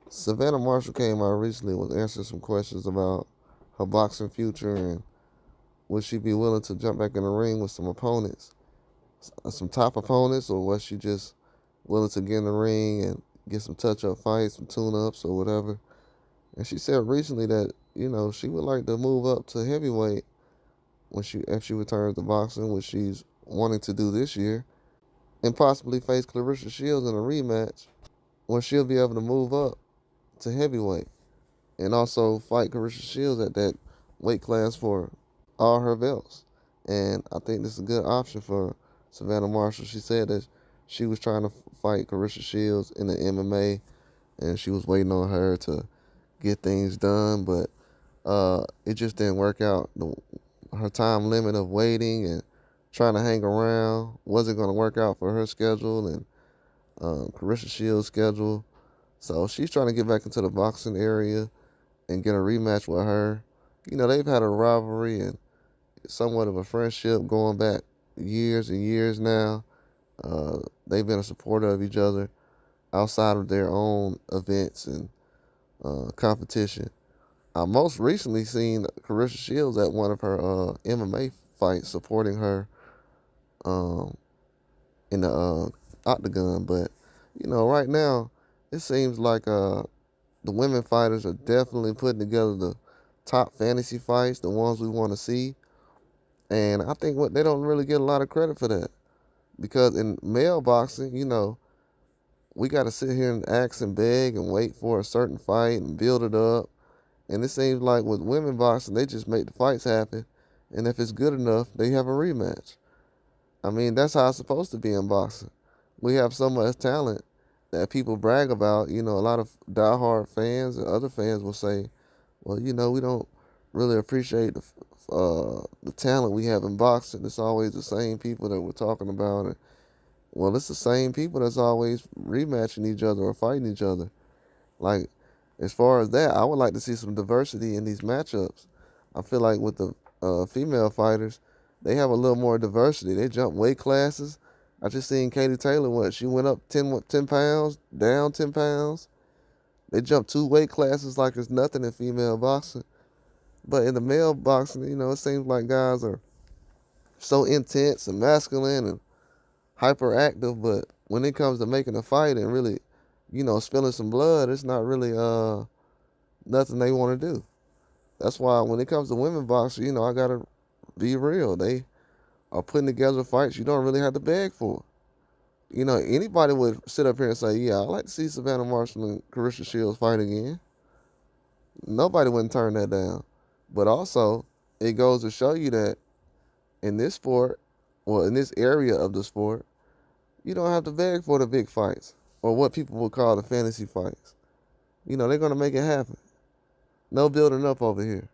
Savannah Marshall came out recently and was answering some questions about her boxing future and would she be willing to jump back in the ring with some opponents, some top opponents, or was she just willing to get in the ring and get some touch-up fights, some tune-ups or whatever? And she said recently that she would like to move up to heavyweight when if she returns to boxing, which she's wanting to do this year, and possibly face Clarissa Shields in a rematch when she'll be able to move up to heavyweight and also fight Clarissa Shields at that weight class for all her belts. And I think this is a good option for Savannah Marshall. She said that she was trying to fight Clarissa Shields in the MMA, and she was waiting on her to get things done, but it just didn't work out. Her time limit of waiting and trying to hang around wasn't going to work out for her schedule and Clarissa Shields' schedule. So she's trying to get back into the boxing area and get a rematch with her. They've had a rivalry and somewhat of a friendship going back years and years now. They've been a supporter of each other outside of their own events and competition. I most recently seen Clarissa Shields at one of her MMA fights, supporting her um, in the octagon. But right now it seems like the women fighters are definitely putting together the top fantasy fights, the ones we want to see. And I think they don't really get a lot of credit for that because in male boxing, we got to sit here and ask and beg and wait for a certain fight and build it up. And it seems like with women boxing, they just make the fights happen. And if it's good enough, they have a rematch. I mean, that's how it's supposed to be in boxing. We have so much talent that people brag about. A lot of diehard fans and other fans will say, well, we don't really appreciate the talent we have in boxing. It's always the same people that we're talking about. And, well, it's the same people that's always rematching each other or fighting each other. Like, as far as that, I would like to see some diversity in these matchups. I feel like with the female fighters, they have a little more diversity. They jump weight classes. I just seen Katie Taylor, she went up 10 pounds, down 10 pounds. They jump two weight classes like it's nothing in female boxing. But in the male boxing, it seems like guys are so intense and masculine and hyperactive, but when it comes to making a fight and really, spilling some blood, it's not really nothing they want to do. That's why when it comes to women boxing, I gotta be real. They are putting together fights you don't really have to beg for. Anybody would sit up here and say, "Yeah, I'd like to see Savannah Marshall and Clarissa Shields fight again." Nobody wouldn't turn that down. But also, it goes to show you that in this sport, well, in this area of the sport, you don't have to beg for the big fights or what people would call the fantasy fights. They're gonna make it happen. No building up over here.